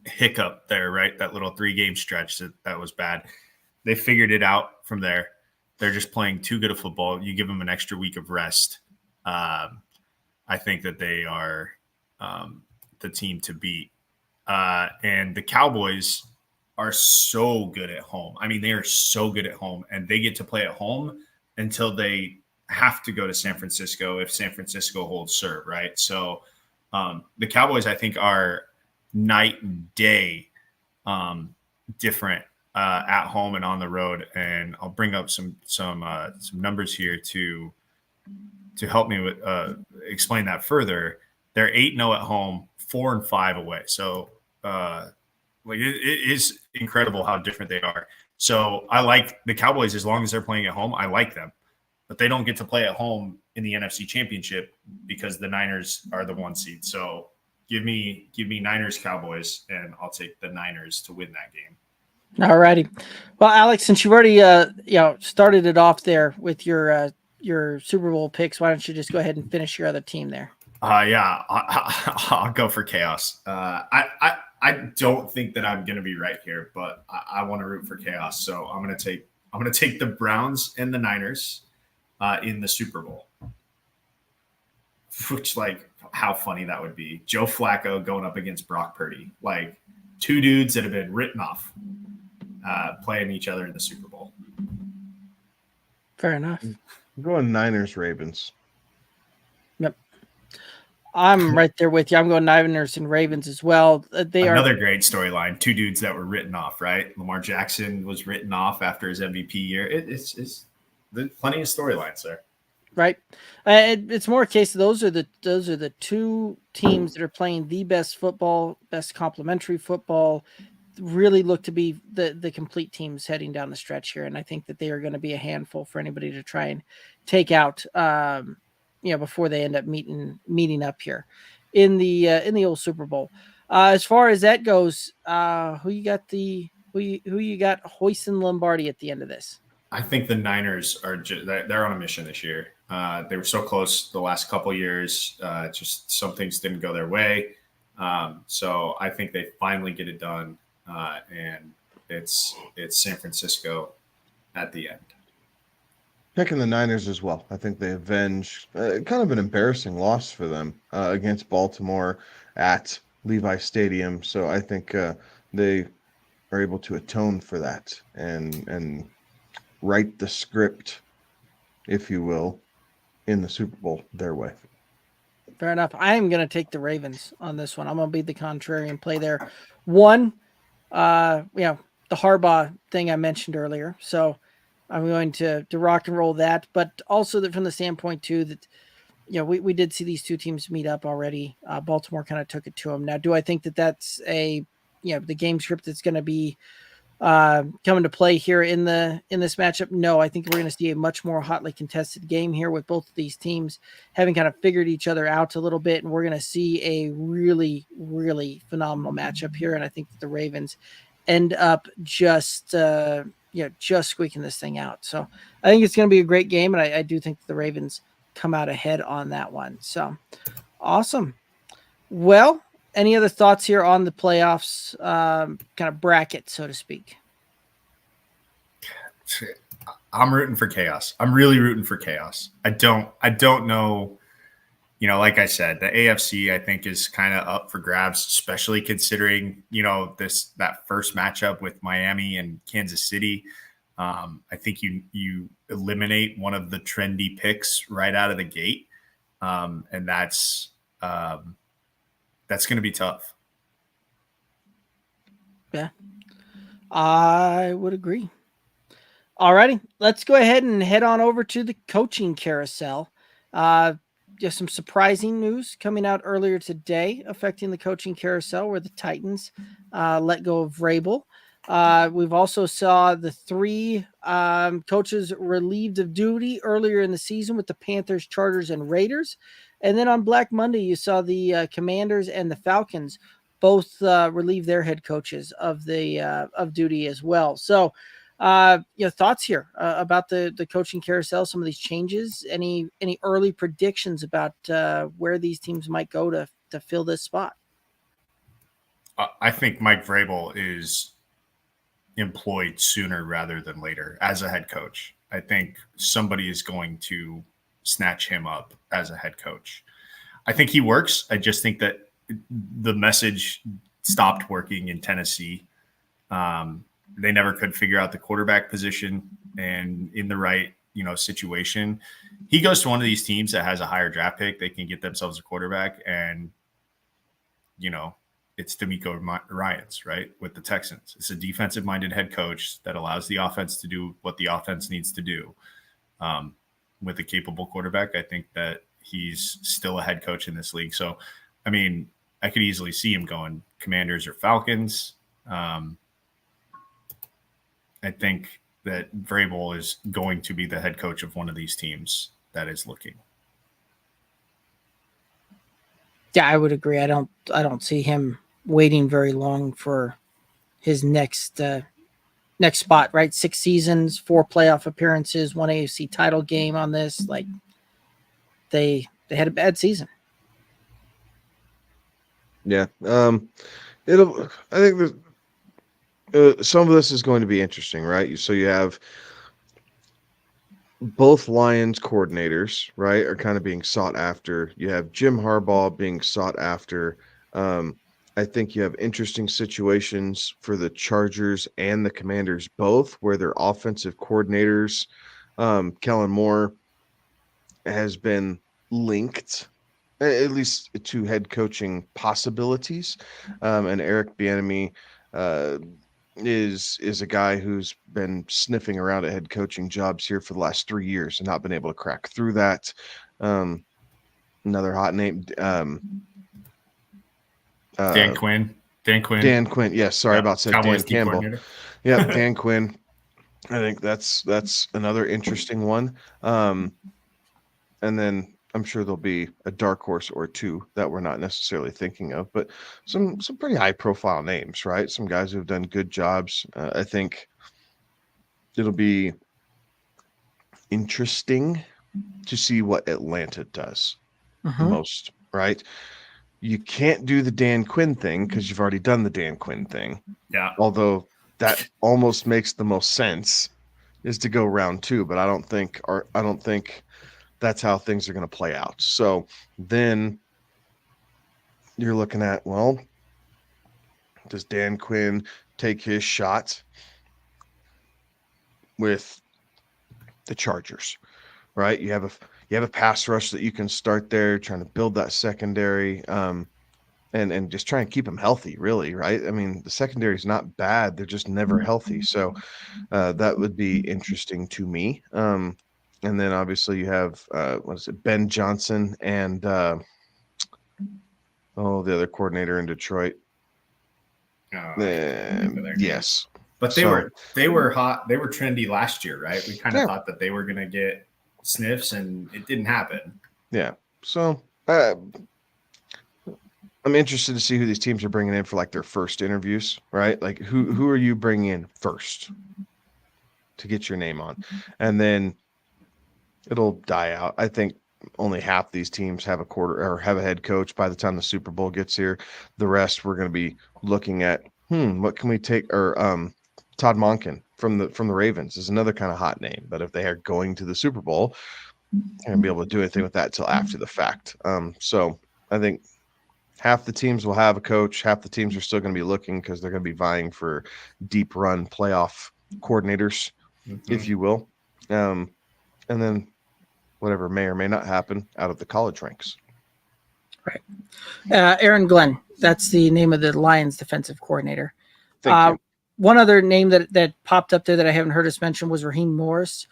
hiccup there, right? That little 3-game stretch that was bad. They figured it out from there. They're just playing too good of football. You give them an extra week of rest. I think that they are the team to beat. And the Cowboys are so good at home. I mean, they are so good at home, and they get to play at home until they have to go to San Francisco if San Francisco holds serve, right? So the Cowboys, I think, are night and day different at home and on the road. And I'll bring up some numbers here to help me with explain that further. They're 8-0 at home, 4-5 away. So it is incredible how different they are. So I like the Cowboys as long as they're playing at home. I like them, but they don't get to play at home in the NFC Championship because the Niners are the 1 seed. So give me Niners Cowboys, and I'll take the Niners to win that game. All righty. Well, Alex, since you've already started it off there with your Super Bowl picks, why don't you just go ahead and finish your other team there? Yeah, I'll go for chaos. I don't think that I'm going to be right here, but I want to root for chaos. So I'm going to take the Browns and the Niners in the Super Bowl. Which, how funny that would be. Joe Flacco going up against Brock Purdy, 2 dudes that have been written off, playing each other in the Super Bowl. Fair enough. I'm going Niners Ravens. Yep. I'm right there with you. I'm going Niners and Ravens as well. Another great storyline. 2 dudes that were written off, right? Lamar Jackson was written off after his MVP year. It's plenty of storylines there. Right. It's more a case of those are the 2 teams that are playing the best football, best complementary football, really look to be the complete teams heading down the stretch here. And I think that they are going to be a handful for anybody to try and take out, before they end up meeting up here in the old Super Bowl. As far as that goes, who you got hoisting Lombardi at the end of this? I think the Niners they're on a mission this year. They were so close the last couple of years. Just some things didn't go their way. So I think they finally get it done, and it's San Francisco at the end. Picking the Niners as well. I think they avenge kind of an embarrassing loss for them against Baltimore at Levi Stadium. So I think they are able to atone for that and write the script, if you will, in the Super Bowl their way. Fair enough. I am going to take the Ravens on this one. I'm going to be the contrarian play there. One, the Harbaugh thing I mentioned earlier. So I'm going to rock and roll that, but also that from the standpoint too that we did see these two teams meet up already. Baltimore kind of took it to them. Now, do I think that that's the game script that's going to be coming to play here in this matchup? No, I think we're going to see a much more hotly contested game here with both of these teams having kind of figured each other out a little bit, and we're going to see a really, really phenomenal matchup here. And I think that the Ravens end up just squeaking this thing out. So I think it's going to be a great game, and I do think the Ravens come out ahead on that one. So awesome. Well, any other thoughts here on the playoffs kind of bracket, so to speak? I'm rooting for chaos. I'm really rooting for chaos. I don't know. Like I said, the AFC I think is kind of up for grabs, especially considering that first matchup with Miami and Kansas City. I think you eliminate one of the trendy picks right out of the gate, and that's going to be tough. Yeah, I would agree. Alrighty, let's go ahead and head on over to the coaching carousel. Just some surprising news coming out earlier today affecting the coaching carousel, where the Titans let go of Vrabel. We've also saw the three coaches relieved of duty earlier in the season with the Panthers, Chargers, and Raiders. And then on Black Monday, you saw the Commanders and the Falcons both relieve their head coaches of duty as well. So, thoughts here about the coaching carousel, some of these changes, any early predictions about where these teams might go to fill this spot? I think Mike Vrabel is employed sooner rather than later as a head coach. I think somebody is going to snatch him up as a head coach. I think he works. I just think that the message stopped working in Tennessee. They never could figure out the quarterback position, and in the right, situation, he goes to one of these teams that has a higher draft pick. They can get themselves a quarterback, and, it's D'Amico Ryans, right? With the Texans. It's a defensive minded head coach that allows the offense to do what the offense needs to do. With a capable quarterback, I think that he's still a head coach in this league. So, I mean, I could easily see him going Commanders or Falcons. I think that Vrabel is going to be the head coach of one of these teams that is looking. Yeah, I would agree. I don't see him waiting very long for his next spot, right? 6 seasons, 4 playoff appearances, 1 AFC title game on this. Like they had a bad season. Yeah. I think some of this is going to be interesting, right? So you have both Lions coordinators, right, are kind of being sought after. You have Jim Harbaugh being sought after. I think you have interesting situations for the Chargers and the Commanders both, where their offensive coordinators, Kellen Moore, has been linked at least to head coaching possibilities, and Eric Bieniemy is a guy who's been sniffing around at head coaching jobs here for the last 3 years and not been able to crack through that. Another hot name, Dan Quinn. Dan Quinn. Yes, sorry about saying Dan Campbell. Yeah, Dan Quinn. I think that's another interesting one. And then I'm sure there'll be a dark horse or two that we're not necessarily thinking of, but some pretty high profile names, right? Some guys who've done good jobs. I think it'll be interesting to see what Atlanta does most, right? You can't do the Dan Quinn thing because you've already done the Dan Quinn thing. Yeah. Although that almost makes the most sense is to go round 2, but I don't think that's how things are going to play out. So then you're looking at, well, does Dan Quinn take his shot with the Chargers, right? You have a pass rush that you can start there, trying to build that secondary, and just try and keep them healthy, really, right? I mean, the secondary is not bad; they're just never healthy. So that would be interesting to me. And then obviously you have Ben Johnson and the other coordinator in Detroit. Yes. But they were hot. They were trendy last year, right? We kind of thought that they were going to get sniffs, and it didn't happen. Yeah. So I'm interested to see who these teams are bringing in for like their first interviews, right? Like who are you bringing in first to get your name on, and then it'll die out. I think only half these teams have a head coach by the time the Super Bowl gets here. The rest we're going to be looking at. What can we take? Or Todd Monken from the Ravens is another kind of hot name. But if they are going to the Super Bowl, they're going to be able to do anything with that till after the fact. So I think half the teams will have a coach. Half the teams are still going to be looking because they're going to be vying for deep run playoff coordinators, if you will. And then whatever may or may not happen out of the college ranks. Right. Aaron Glenn, that's the name of the Lions defensive coordinator. Thank you. One other name that popped up there that I haven't heard us mention was Raheem Morris.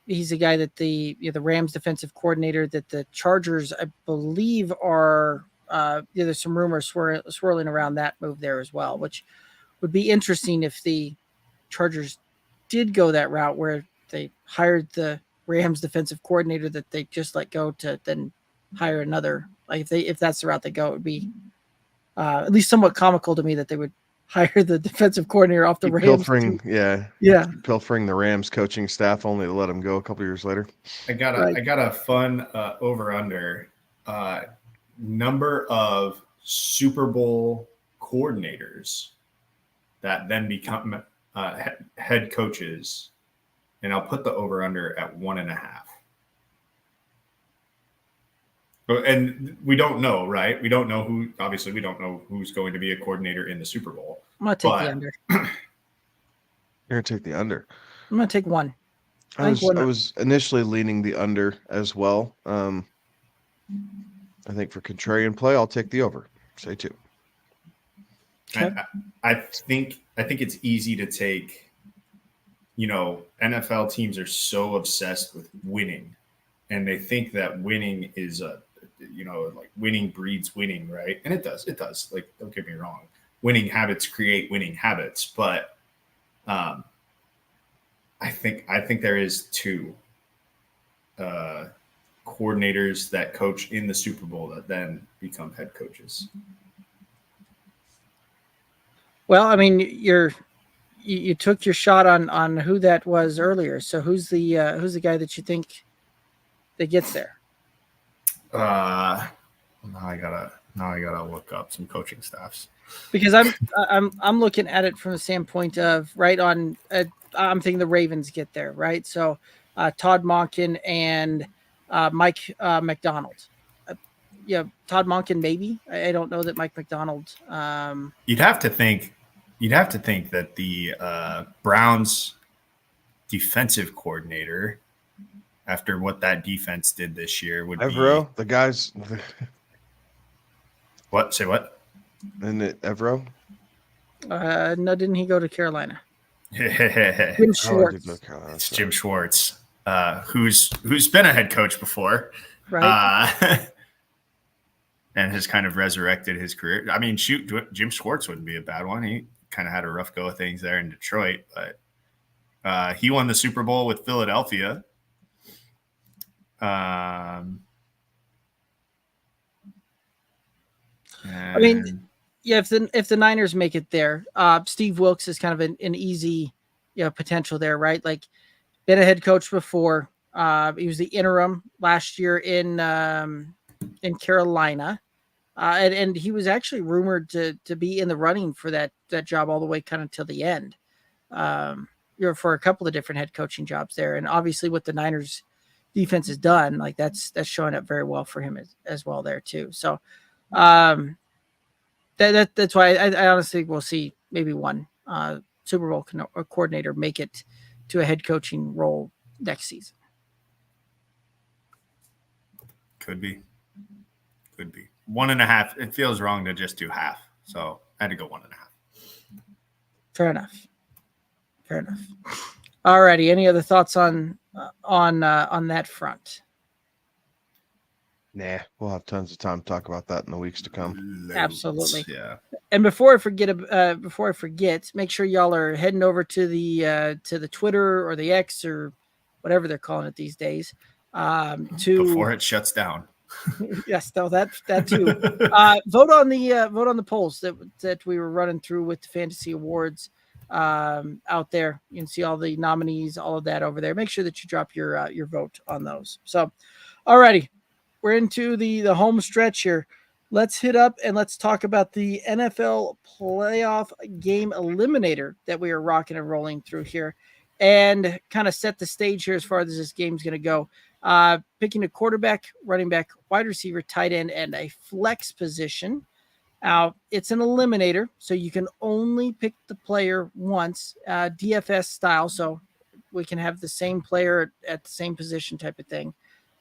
He's a guy that the Rams defensive coordinator that the Chargers, I believe, are there's some rumors swirling around that move there as well, which would be interesting if the Chargers did go that route where they hired the Rams defensive coordinator that they just let go to then hire another. Like if that's the route they go, it would be at least somewhat comical to me that they would hire the defensive coordinator off the Rams. Pilfering the Rams coaching staff only to let him go a couple years later. I got a fun over under number of Super Bowl coordinators that then become head coaches, and I'll put the over under at 1.5. And we don't know, right? We don't know who. Obviously, we don't know who's going to be a coordinator in the Super Bowl. I'm gonna take the under. You're gonna take the under. I'm gonna take one. I was initially leaning the under as well. I think for contrarian play, I'll take the over. Say 2. Okay. I think it's easy to take. NFL teams are so obsessed with winning, and they think that winning is like winning breeds winning, right? And it does. Like, don't get me wrong. Winning habits create winning habits, but I think there is 2 coordinators that coach in the Super Bowl that then become head coaches. Well, I mean, you took your shot on who that was earlier. So who's the guy that you think that gets there? Now I gotta look up some coaching staffs, because I'm looking at it from the standpoint of I'm thinking the Ravens get there, right? So Todd Monken and Mike McDonald. Todd Monken maybe. I don't know that Mike McDonald. You'd have to think that the Browns defensive coordinator, after what that defense did this year, would Evero, be the guys. What? Say what? Isn't it Evero? No, didn't he go to Carolina? Jim Schwartz. It's Jim Schwartz, who's been a head coach before, right? And has kind of resurrected his career. I mean, Jim Schwartz wouldn't be a bad one. He kind of had a rough go of things there in Detroit, but he won the Super Bowl with Philadelphia. I mean, if the Niners make it there, Steve Wilkes is kind of an easy, potential there, right? Like, been a head coach before. He was the interim last year in Carolina. And he was actually rumored to be in the running for that job all the way kind of till the end. For a couple of different head coaching jobs there, and obviously what the Niners defense has done, like that's showing up very well for him as well there too. So that's why I honestly will see maybe one Super Bowl coordinator make it to a head coaching role next season. Could be 1.5. It feels wrong to just do half, so I had to go 1.5. Fair enough. Alrighty. Any other thoughts on that front? Nah, we'll have tons of time to talk about that in the weeks to come. Absolutely. Yeah. And before I forget, make sure y'all are heading over to the Twitter or the X or whatever they're calling it these days. Before it shuts down. Yes, no, that too. Vote on the polls that we were running through with the fantasy awards out there. You can see all the nominees, all of that over there. Make sure that you drop your vote on those. So, alrighty, we're into the home stretch here. Let's hit up and let's talk about the NFL playoff game eliminator that we are rocking and rolling through here, and kind of set the stage here as far as this game's going to go. Picking a quarterback, running back, wide receiver, tight end, and a flex position. Now, it's an eliminator, so you can only pick the player once, DFS style, so we can have the same player at the same position type of thing.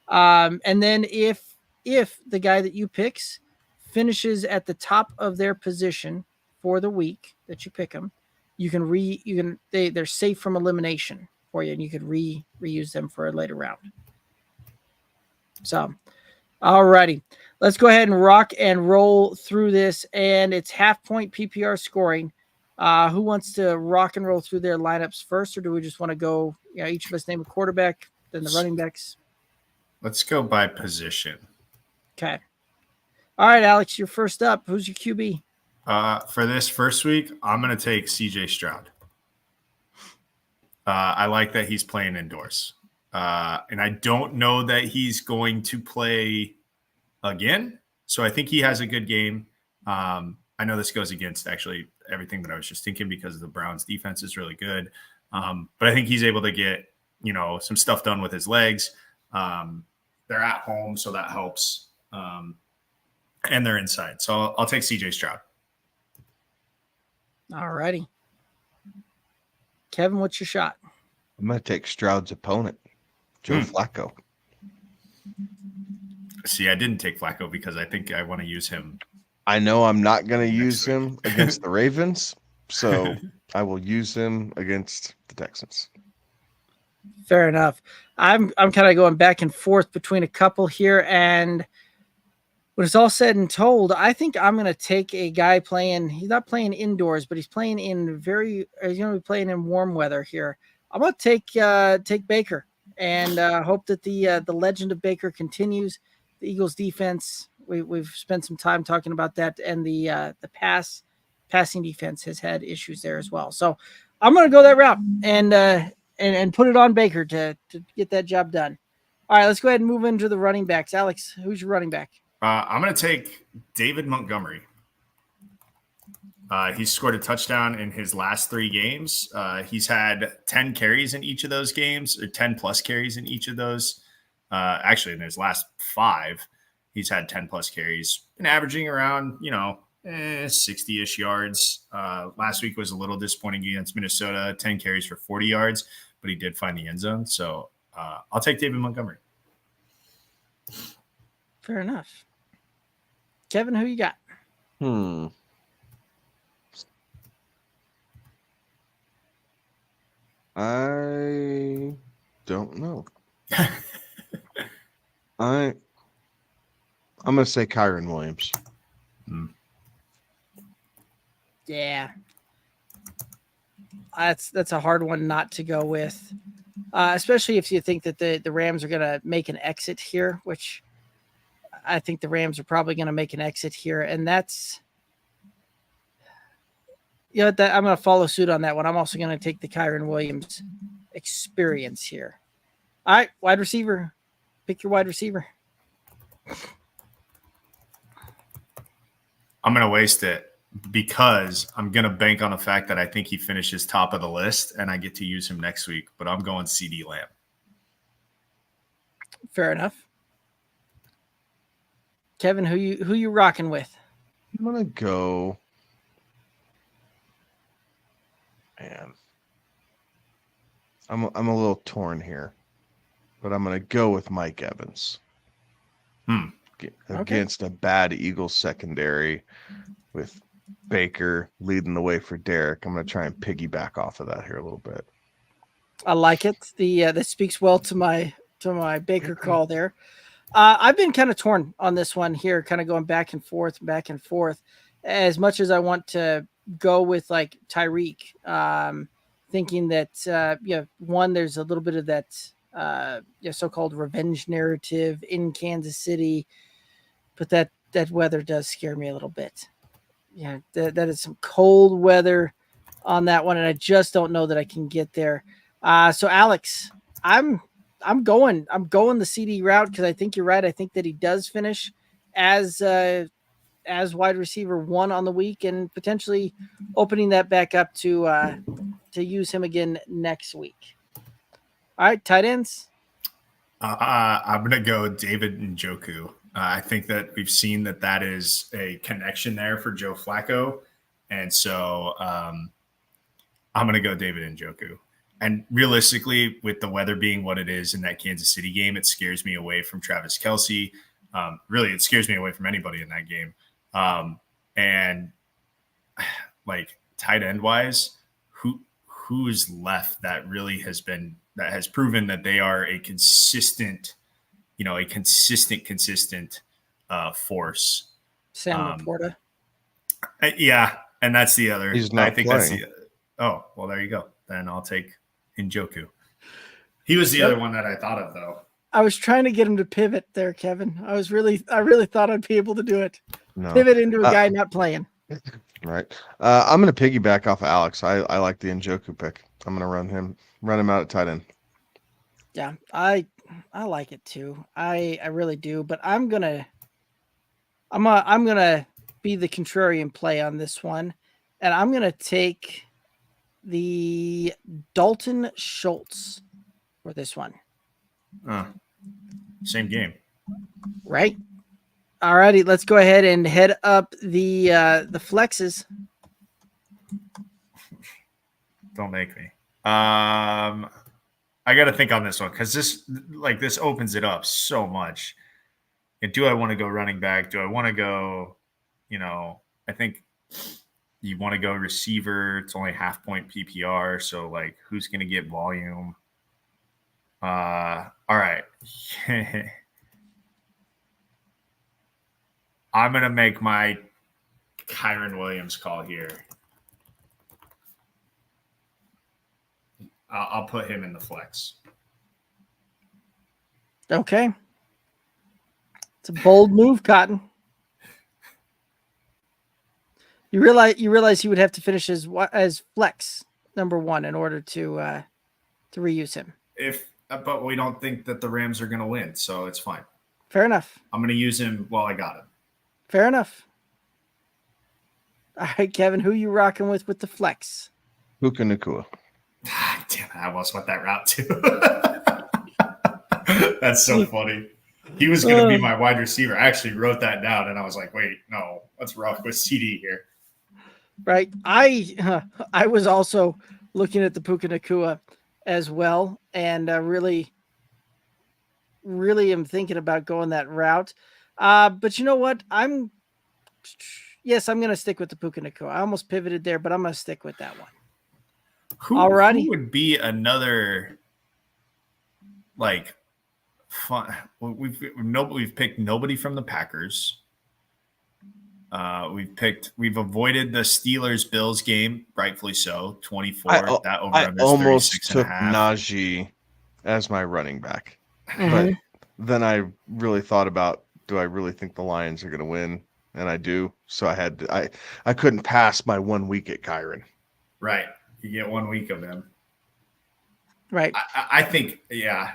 And then if the guy that you picks finishes at the top of their position for the week that you pick them, they're safe from elimination for you, and you could reuse them for a later round. So, alrighty, let's go ahead and rock and roll through this, and it's half-point PPR scoring. Who wants to rock and roll through their lineups first, or do we just want to go, each of us name a quarterback, then the running backs? Let's go by position. Okay. All right, Alex, you're first up. Who's your QB? For this first week, I'm going to take CJ Stroud. I like that he's playing indoors. And I don't know that he's going to play again. So I think he has a good game. I know this goes against actually everything that I was just thinking because the Browns defense is really good. But I think he's able to get, some stuff done with his legs. They're at home, so that helps. And they're inside. So I'll take CJ Stroud. All righty. Kevin, what's your shot? I'm going to take Stroud's opponent, Joe Flacco. See, I didn't take Flacco because I think I want to use him. I know I'm not going to use him against the Ravens, so I will use him against the Texans. Fair enough. I'm kind of going back and forth between a couple here, and when it's all said and told, I think I'm going to take a guy playing. He's not playing indoors, but he's playing in he's going to be playing in warm weather here. I'm going to take Baker and hope that the legend of Baker continues. The Eagles defense, we've spent some time talking about that, and the passing defense has had issues there as well. So I'm going to go that route and put it on Baker to get that job done. All right, let's go ahead and move into the running backs. Alex, who's your running back? I'm going to take David Montgomery. He's scored a touchdown in his last 3 games. He's had 10 carries in each of those games, or 10 plus carries in each of those. Actually, in his last 5, he's had 10 plus carries, been averaging around, 60-ish yards. Last week was a little disappointing against Minnesota, 10 carries for 40 yards, but he did find the end zone. So I'll take David Montgomery. Fair enough. Kevin, who you got? I don't know. I'm going to say Kyron Williams. Yeah. That's a hard one not to go with, especially if you think that the Rams are going to make an exit here, which I think the Rams are probably going to make an exit here. And that's, I'm going to follow suit on that one. I'm also going to take the Kyron Williams experience here. All right, wide receiver. Pick your wide receiver. I'm going to waste it because I'm going to bank on the fact that I think he finishes top of the list and I get to use him next week. But I'm going CD Lamb. Fair enough. Kevin, who you rocking with? I'm gonna go. Man, I'm a little torn here, but I'm gonna go with Mike Evans against a bad Eagles secondary with Baker leading the way for Derek. I'm gonna try and piggyback off of that here a little bit. I like it. That speaks well to my Baker call there. I've been kind of torn on this one here, kind of going back and forth. As much as I want to go with like Tyreek, thinking that one, there's a little bit of that so-called revenge narrative in Kansas City, but that weather does scare me a little bit. Yeah, that is some cold weather on that one, and I just don't know that I can get there. So Alex, I'm going the CD route because I think you're right. I think that he does finish as wide receiver 1 on the week, and potentially opening that back up to use him again next week. All right, tight ends. I'm going to go David Njoku. I think that we've seen that is a connection there for Joe Flacco. And so I'm going to go David Njoku. And realistically, with the weather being what it is in that Kansas City game, it scares me away from Travis Kelce. Really, it scares me away from anybody in that game. And like tight end wise, who's left that really has proven that they are a consistent force. Sam Laporta. Yeah, and that's the other. He's not playing. That's the. Oh, well, there you go. Then I'll take Njoku. He was the other one that I thought of, though. I was trying to get him to pivot there, Kevin. I really thought I'd be able to do it. No. Pivot into a guy not playing. Right. I'm going to piggyback off of Alex. I like the Njoku pick. I'm going to run him out at tight end. Yeah, I like it too. I really do. But I'm gonna be the contrarian play on this one, and I'm gonna take the Dalton Schultz for this one. Same game. Right. All righty, let's go ahead and head up the flexes. Don't make me. I got to think on this one because this opens it up so much. And do I want to go running back? Do I want to go, I think you want to go receiver. It's only half point PPR. So like who's going to get volume? All right. I'm going to make my Kyren Williams call here. I'll put him in the flex. Okay. It's a bold move, Cotton. You realize he would have to finish as flex number 1 in order to reuse him. But we don't think that the Rams are going to win, so it's fine. Fair enough. I'm going to use him while I got him. Fair enough. All right, Kevin, who you rocking with the flex? Puka Nacua. Damn, I almost went that route too. That's so funny. He was going to be my wide receiver. I actually wrote that down, and I was like, wait, no, let's rock with CD here. Right. I was also looking at the Puka Nacua as well, and really am thinking about going that route. But you know what? I'm going to stick with the Puka Nacua. I almost pivoted there, but I'm going to stick with that one. Who would be another like fun? We've picked nobody from the Packers. We've avoided the Steelers Bills game, rightfully so. 24. That over I almost took Najee as my running back, but then I really thought about, do I really think the Lions are going to win? And I do. So I couldn't pass my 1 week at Kyren. Right. You get 1 week of him. Right. I think, yeah.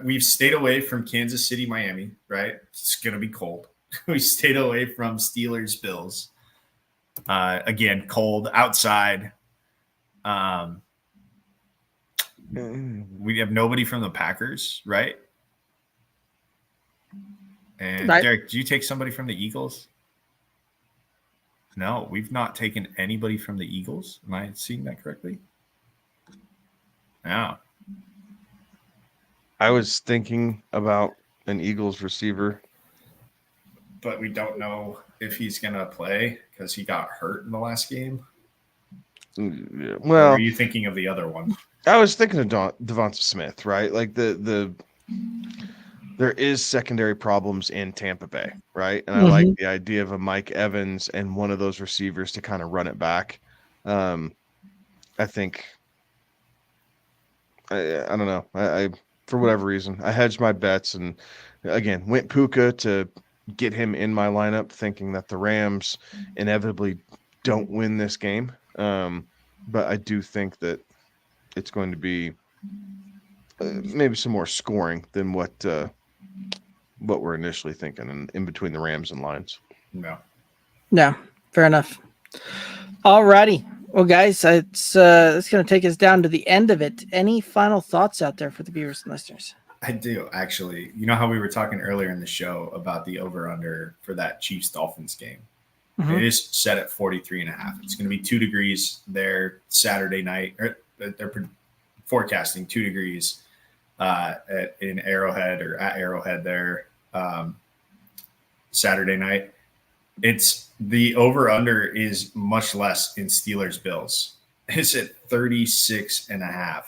We've stayed away from Kansas City, Miami, right? It's going to be cold. We stayed away from Steelers Bills. Again, cold outside. We have nobody from the Packers, right? And Right. Derek, do you take somebody from the Eagles? No, we've not taken anybody from the Eagles. Am I seeing that correctly? Yeah. I was thinking about an Eagles receiver. But we don't know if he's going to play because he got hurt in the last game. Or Well, are you thinking of the other one? I was thinking of Devonta Smith, right? Like there is secondary problems in Tampa Bay, right? And I like the idea of a Mike Evans and one of those receivers to kind of run it back. I think I don't know. I for whatever reason I hedged my bets and again went Puka to get him in my lineup, thinking that the Rams inevitably don't win this game. But I do think that it's going to be maybe some more scoring than what we're initially thinking in between the Rams and Lions. No, fair enough. All righty. Well, guys, it's going to take us down to the end of it. Any final thoughts out there for the viewers and listeners? I do, actually. You know how we were talking earlier in the show about the over-under for that Chiefs-Dolphins game? It is set at 43.5. It's going to be 2 degrees there Saturday night. They're forecasting 2 degrees in Arrowhead or at Arrowhead there Saturday night. It's the over-under is much less in Steelers-Bills. It's at 36.5.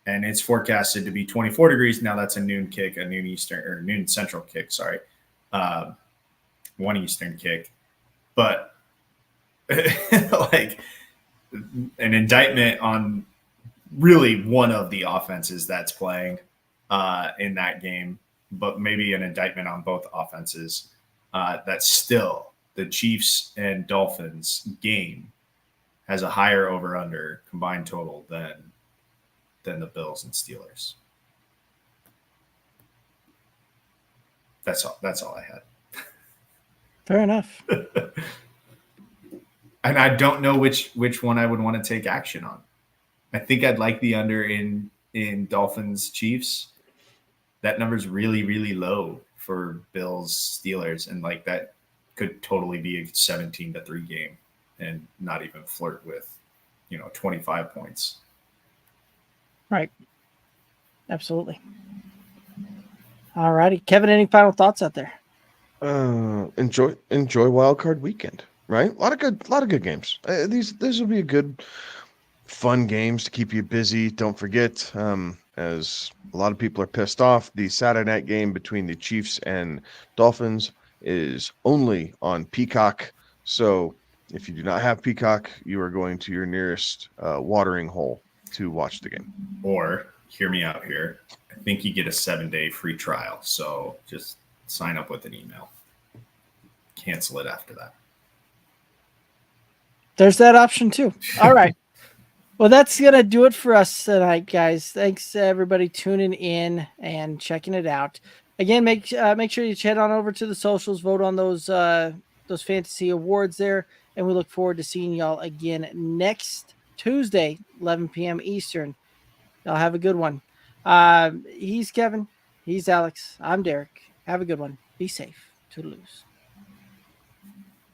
And it's forecasted to be 24 degrees. Now that's a noon kick, a noon Eastern or noon Central kick. Sorry. 1 Eastern kick. But like an indictment on really one of the offenses that's playing in that game, but maybe an indictment on both offenses. That's still the Chiefs and Dolphins game has a higher over-under combined total than the Bills and Steelers. That's all I had. Fair enough. And I don't know which one I would want to take action on. I think I'd like the under in Dolphins Chiefs. That number's really, really low for Bills Steelers, and like that could totally be a 17-3 game and not even flirt with 25 points. Right. Absolutely. All righty. Kevin, any final thoughts out there? Enjoy Wildcard weekend, right? A lot of good games. These will be a good, fun games to keep you busy. Don't forget, as a lot of people are pissed off, the Saturday night game between the Chiefs and Dolphins is only on Peacock. So if you do not have Peacock, you are going to your nearest watering hole to watch the game. Or hear me out here. I think you get a 7-day free trial. So just sign up with an email. Cancel it after that. There's that option too. All right. Well, that's going to do it for us tonight, guys. Thanks everybody tuning in and checking it out. Again, make sure you head on over to the socials, vote on those fantasy awards there, and we look forward to seeing y'all again next Tuesday, 11 p.m. Eastern. Y'all have a good one. He's Kevin. He's Alex. I'm Derek. Have a good one. Be safe. Toodaloos.